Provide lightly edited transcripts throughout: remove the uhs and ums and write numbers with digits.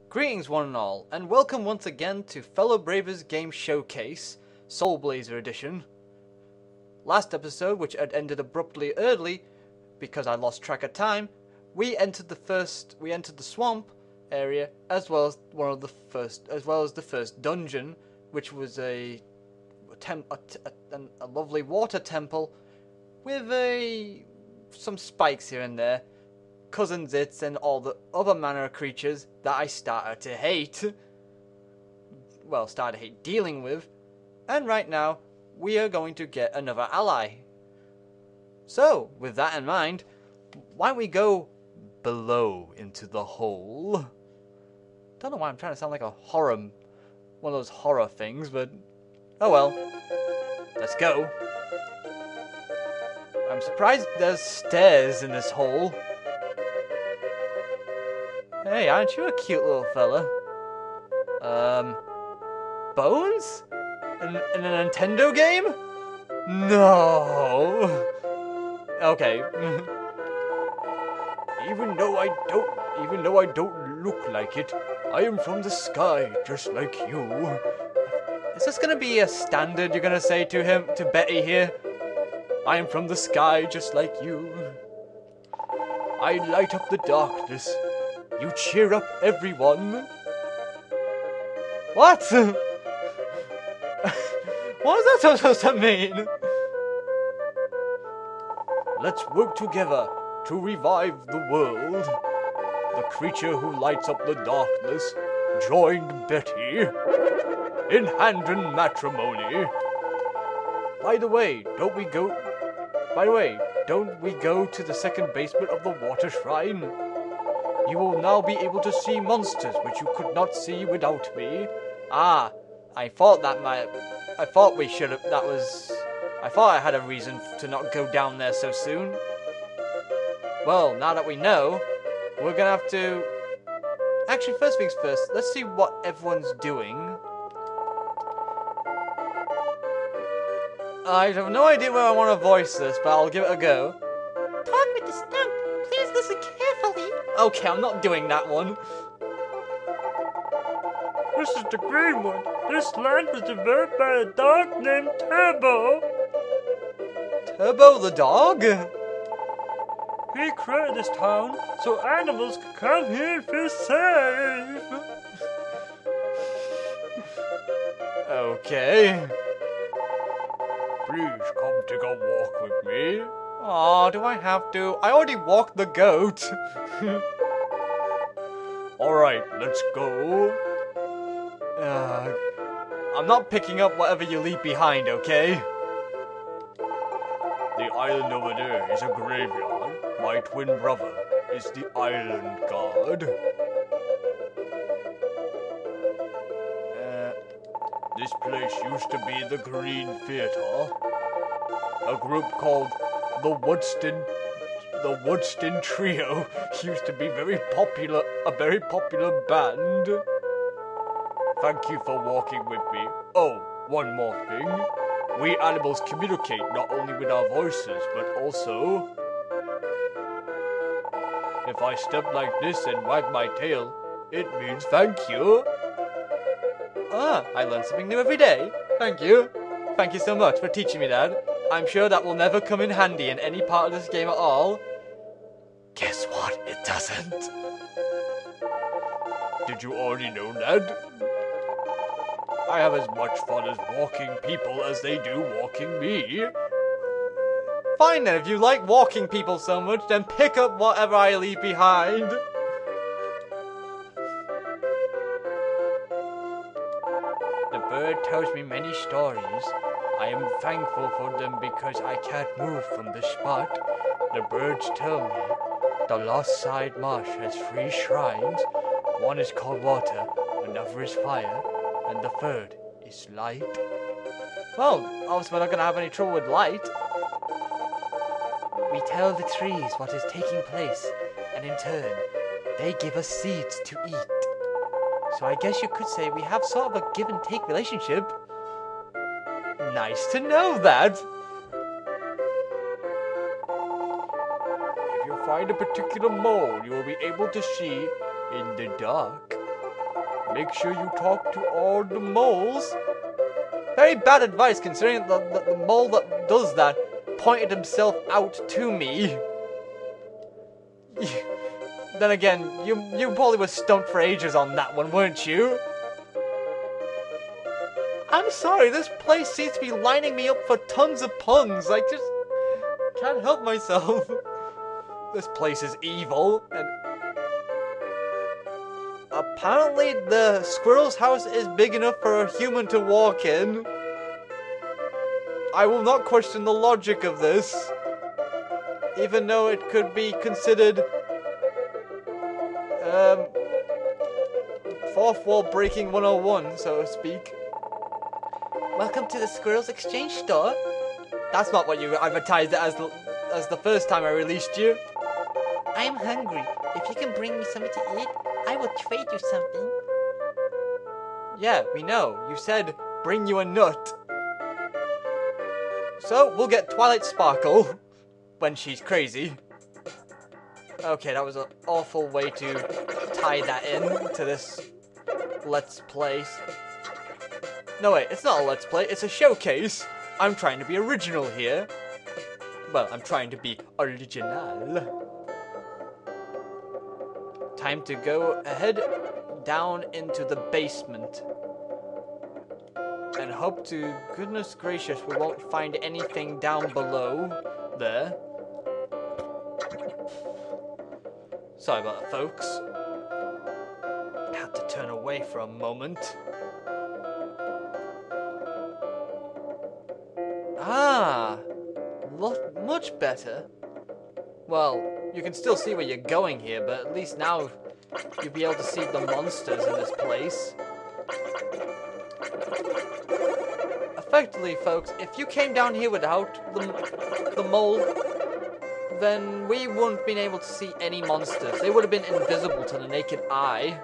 Greetings one and all, and welcome once again to Fellow Bravers Game Showcase, Soul Blazer Edition. Last episode, which had ended abruptly early, because I lost track of time, we entered the swamp area, as well as the first dungeon, which was a lovely water temple with some spikes here and there, cousin zits, and all the other manner of creatures that I started to hate dealing with. And right now, we are going to get another ally. So, with that in mind, why don't we go below into the hole? Don't know why I'm trying to sound like one of those horror things, but oh well. Let's go. I'm surprised there's stairs in this hole. Hey, aren't you a cute little fella? Bones? In a Nintendo game? No. Okay. Even though I don't look like it, I am from the sky, just like you. Is this gonna be a standard you're gonna say to Betty here? I am from the sky, just like you. I light up the darkness. You cheer up everyone. What? What is that supposed to mean? Let's work together to revive the world. The creature who lights up the darkness joined Betty in hand in matrimony. By the way, don't we go to the second basement of the water shrine? You will now be able to see monsters which you could not see without me. I thought I had a reason to not go down there so soon. Well, now that we know, we're gonna have to... Actually, first things first, let's see what everyone's doing. I have no idea where I want to voice this, but I'll give it a go. Talk with the stump. Please listen carefully. Okay, I'm not doing that one. This is the green one. This land was developed by a dog named Turbo. Turbo the dog? He created this town so animals could come here and feel safe. Okay. Please come take a walk with me. Aw, do I have to? I already walked the goat. Alright, let's go. I'm not picking up whatever you leave behind, okay? The island over there is a graveyard. My twin brother is the island god. This place used to be the Green Theater. A group called the Woodston Trio used to be a very popular band. Thank you for walking with me. Oh, one more thing. We animals communicate not only with our voices, but also... If I step like this and wag my tail, it means thank you. I learn something new every day. Thank you. Thank you so much for teaching me that. I'm sure that will never come in handy in any part of this game at all. Guess what? It doesn't. Did you already know that? I have as much fun as walking people as they do walking me. Fine then, if you like walking people so much, then pick up whatever I leave behind. The bird tells me many stories. I am thankful for them because I can't move from the spot. The birds tell me the Lost Side Marsh has 3 shrines. One is called water, another is fire, and the third is light. Well, obviously we're not going to have any trouble with light. We tell the trees what is taking place, and in turn, they give us seeds to eat. So I guess you could say we have sort of a give and take relationship. Nice to know that. If you find a particular mole, you will be able to see in the dark. Make sure you talk to all the moles. Very bad advice, considering the mole that does that pointed himself out to me. Then again, you probably were stumped for ages on that one, weren't you? I'm sorry, this place seems to be lining me up for tons of puns. I just can't help myself. This place is evil, and apparently the squirrel's house is big enough for a human to walk in. I will not question the logic of this, even though it could be considered fourth wall breaking 101, so to speak. Welcome to the Squirrel's Exchange Store. That's not what you advertised it as the first time I released you. I am hungry. If you can bring me something to eat, I will trade you something. Yeah, we know. You said bring you a nut. So, we'll get Twilight Sparkle when she's crazy. Okay, that was an awful way to tie that in to this Let's Play. No, wait, it's not a Let's Play, it's a showcase. I'm trying to be original here. Well, I'm trying to be original. Time to go ahead down into the basement. And hope to goodness gracious we won't find anything down below there. Sorry about that, folks. I had to turn away for a moment. Ah, much better. Well, you can still see where you're going here, but at least now you'll be able to see the monsters in this place. Effectively, folks, if you came down here without the mole, then we wouldn't have been able to see any monsters. They would have been invisible to the naked eye.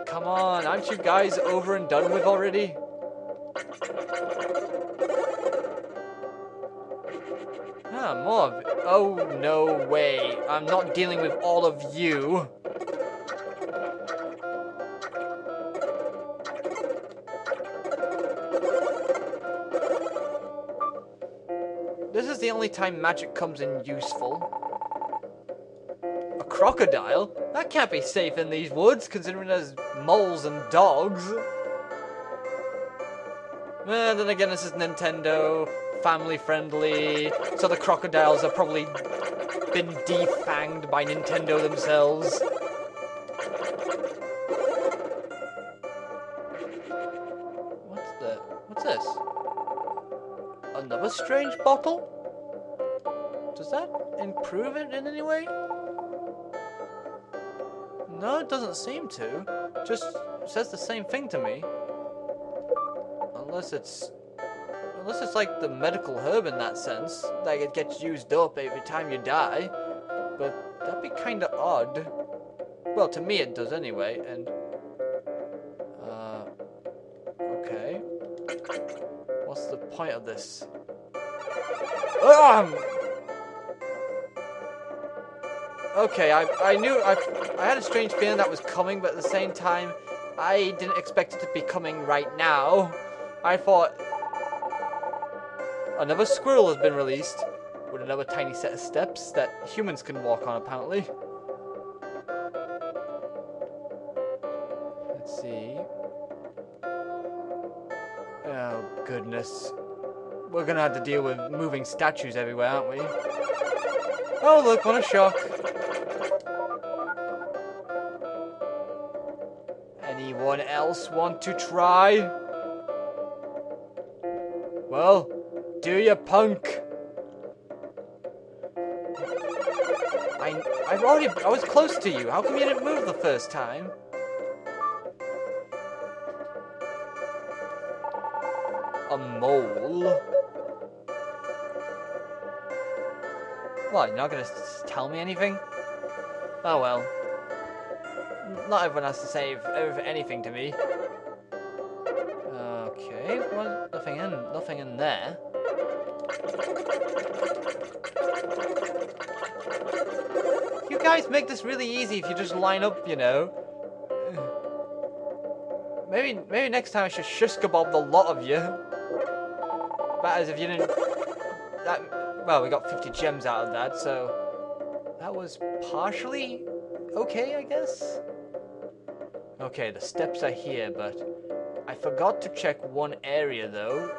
Come on, aren't you guys over and done with already? Ah, more of it. Oh, no way. I'm not dealing with all of you. This is the only time magic comes in useful. A crocodile? That can't be safe in these woods, considering there's moles and dogs. Then again, this is Nintendo, family friendly, so the crocodiles have probably been defanged by Nintendo themselves. What's this? Another strange bottle? Does that improve it in any way? No, it doesn't seem to. Just says the same thing to me. Unless it's like the medical herb in that sense, like it gets used up every time you die. But that'd be kinda odd. Well, to me it does anyway, and okay. What's the point of this? Okay, I knew I had a strange feeling that was coming, but at the same time, I didn't expect it to be coming right now. I thought another squirrel has been released with another tiny set of steps that humans can walk on, apparently. Let's see. Oh, goodness. We're gonna have to deal with moving statues everywhere, aren't we? Oh, look, what a shock. Anyone else want to try? Well, do ya, punk? I was close to you. How come you didn't move the first time? A mole? What, you're not gonna tell me anything? Oh well. Not everyone has to say anything to me. Okay, well, nothing in there. guys make this really easy if you just line up, you know. Maybe next time I should shush-kabob the lot of you. But as if you didn't... Well, we got 50 gems out of that, so... That was partially okay, I guess? Okay, the steps are here, but... I forgot to check one area, though.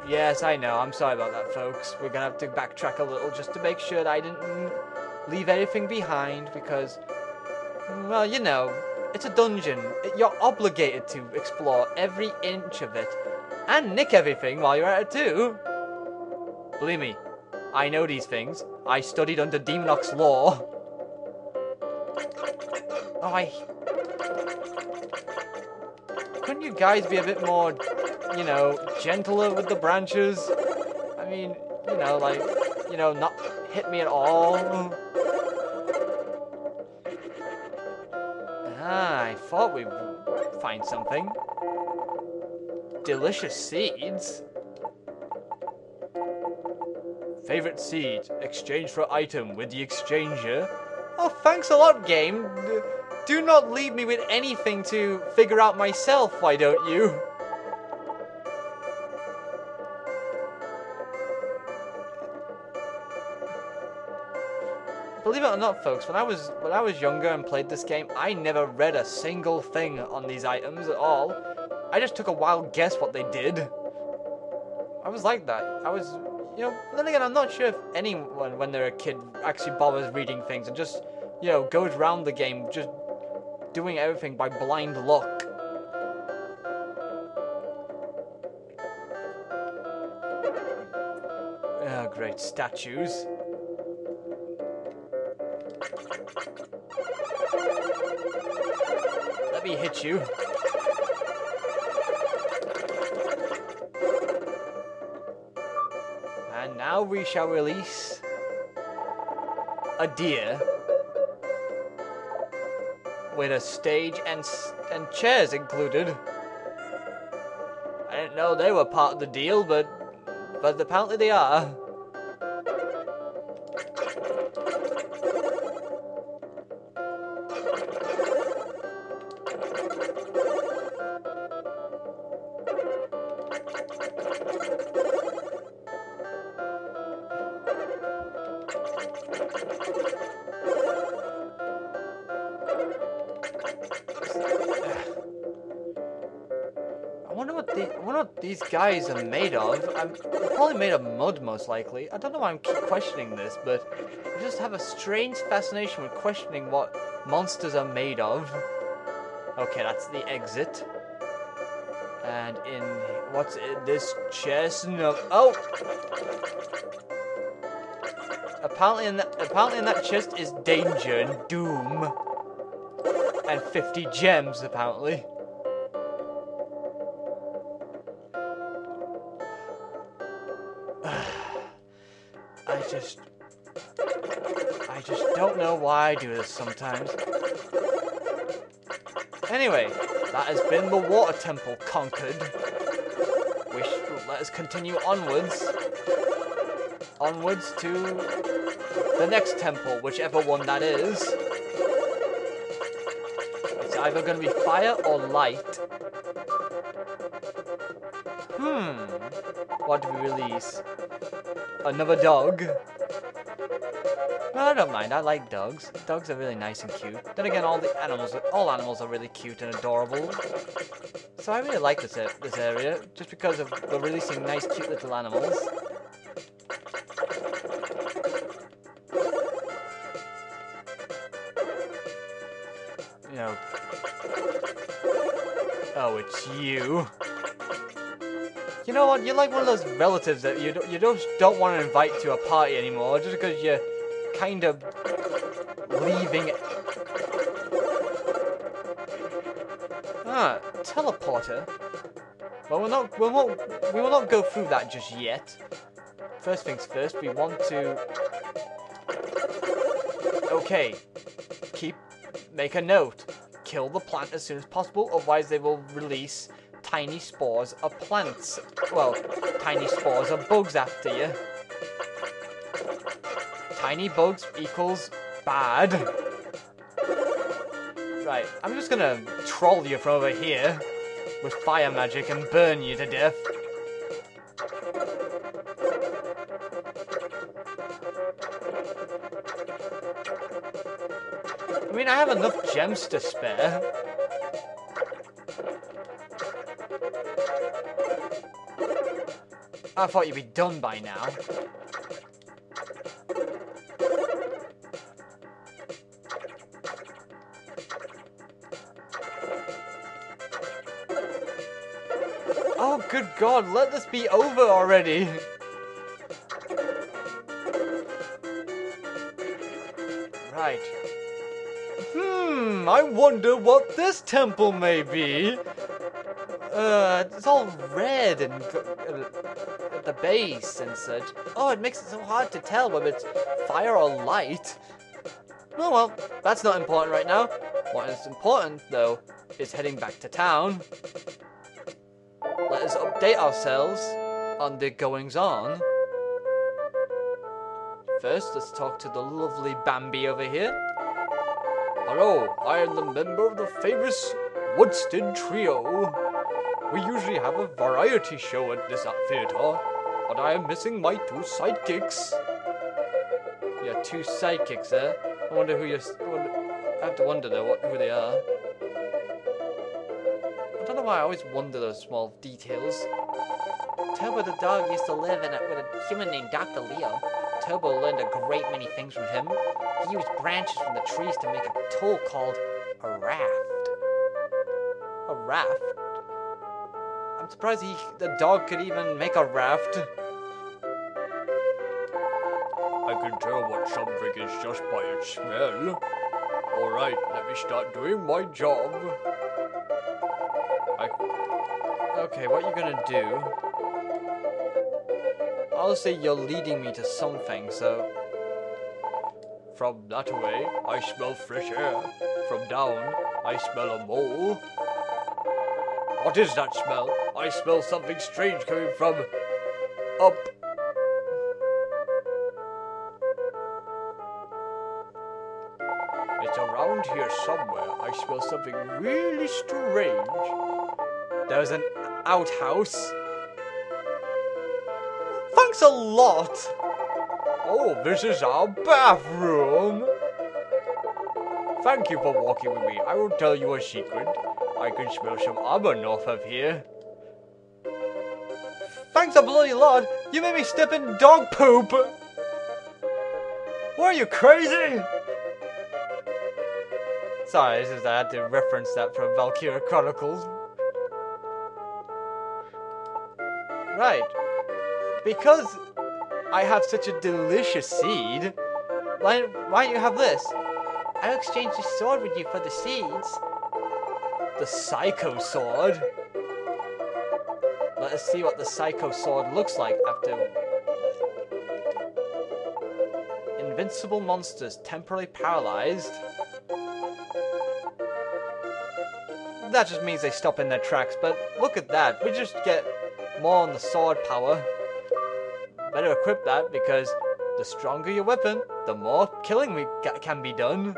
Yes, I know. I'm sorry about that, folks. We're gonna have to backtrack a little just to make sure that I didn't leave anything behind, because... Well, you know, it's a dungeon. You're obligated to explore every inch of it. And nick everything while you're at it, too. Believe me, I know these things. I studied under Demonox law. Oh, couldn't you guys be a bit more, you know, gentler with the branches? I mean, you know, like, you know, not hit me at all. Ah, I thought we'd find something. Delicious seeds? Favorite seed. Exchange for item with the exchanger. Oh, thanks a lot, game. Do not leave me with anything to figure out myself, why don't you? Believe it or not, folks, when I was younger and played this game, I never read a single thing on these items at all. I just took a wild guess what they did. I was like that. I was, you know, then again, I'm not sure if anyone, when they're a kid, actually bothers reading things and just, you know, goes around the game just doing everything by blind luck. Oh, great statues. Let me hit you. And now we shall release a deer with a stage and chairs included. I didn't know they were part of the deal, but apparently they are. I wonder what these guys are made of. They're probably made of mud, most likely. I don't know why I'm keep questioning this, but I just have a strange fascination with questioning what monsters are made of. Okay, that's the exit. And in what's in this chest? No. Oh. Apparently in that chest is danger and doom. And 50 gems, apparently. I just don't know why I do this sometimes. Anyway, that has been the water temple conquered. Let us continue onwards. Onwards to the next temple, whichever one that is. It's either going to be fire or light. What do we release? Another dog. Well, I don't mind. I like dogs. Dogs are really nice and cute. Then again, all animals are really cute and adorable. So I really like this area, just because we're releasing nice, cute little animals. You know. Oh, it's you. You know what? You're like one of those relatives that you just don't want to invite to a party anymore, just because you're kind of leaving. Ah, teleporter. Well, we will not go through that just yet. First things first, we want to. Okay, make a note. Kill the plant as soon as possible, otherwise they will release tiny spores of plants. Well, tiny spores of bugs after you. Tiny bugs equals bad. Right, I'm just gonna troll you from over here with fire magic and burn you to death. I mean, I have enough gems to spare. I thought you'd be done by now. Oh, good God, let this be over already. Right. I wonder what this temple may be. It's all red and at the base and such. Oh, it makes it so hard to tell whether it's fire or light. Oh well, that's not important right now. What is important, though, is heading back to town. Let us update ourselves on the goings-on. First, let's talk to the lovely Bambi over here. Hello, I am the member of the famous Woodstead Trio. We usually have a variety show at this theatre, but I am missing my two sidekicks. You have two sidekicks there? I wonder who you're... I have to wonder, though, who they are. I don't know why I always wonder those small details. Turbo the dog used to live with a human named Dr. Leo. Turbo learned a great many things from him. He used branches from the trees to make a tool called a raft. A raft? I'm surprised the dog could even make a raft. I can tell what something is just by its smell. Alright, let me start doing my job. Okay, what are you gonna do? I'll say you're leading me to something, so... From that way, I smell fresh air. From down, I smell a mole. What is that smell? I smell something strange coming from... up. It's around here somewhere. I smell something really strange. There's an outhouse. Thanks a lot. Oh, this is our bathroom. Thank you for walking with me. I will tell you a secret. I can smell some armor north of here. Thanks a bloody lot. You made me step in dog poop. What are you, crazy? Sorry, it's just I had to reference that from Valkyria Chronicles. Right. Because I have such a delicious seed, why don't you have this? I'll exchange the sword with you for the seeds. The Psycho Sword? Let us see what the Psycho Sword looks like after... Invincible monsters temporarily paralyzed. That just means they stop in their tracks, but look at that. We just get more on the sword power. Better equip that, because the stronger your weapon, the more killing can be done.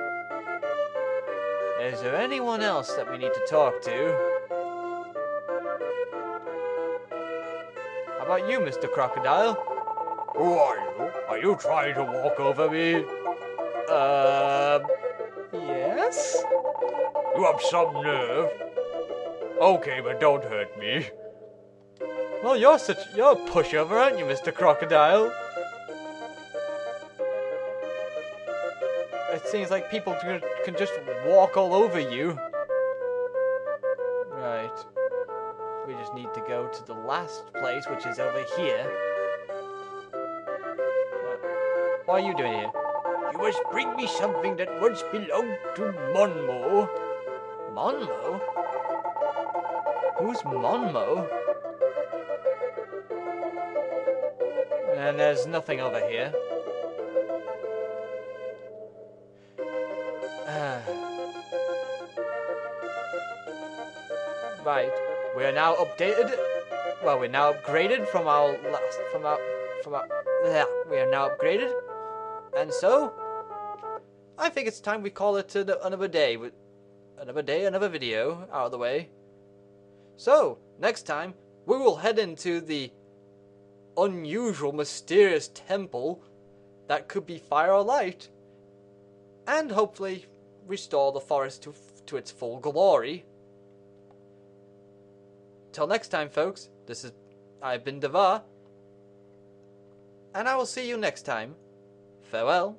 Is there anyone else that we need to talk to? How about you, Mr. Crocodile? Who are you? Are you trying to walk over me? Yes? You have some nerve. Okay, but don't hurt me. Well, you're a pushover, aren't you, Mr. Crocodile? It seems like people can just walk all over you. Right. We just need to go to the last place, which is over here. What are you doing here? You must bring me something that once belonged to Monmo. Monmo? Who's Monmo? And there's nothing over here. Right, we are now updated. Well, we're now upgraded from our last. We are now upgraded, and so I think it's time we call it another day. Another video out of the way. So, next time, we will head into the unusual, mysterious temple that could be fire or light, and hopefully restore the forest to its full glory. Till next time, folks, I've been Devar, and I will see you next time. Farewell.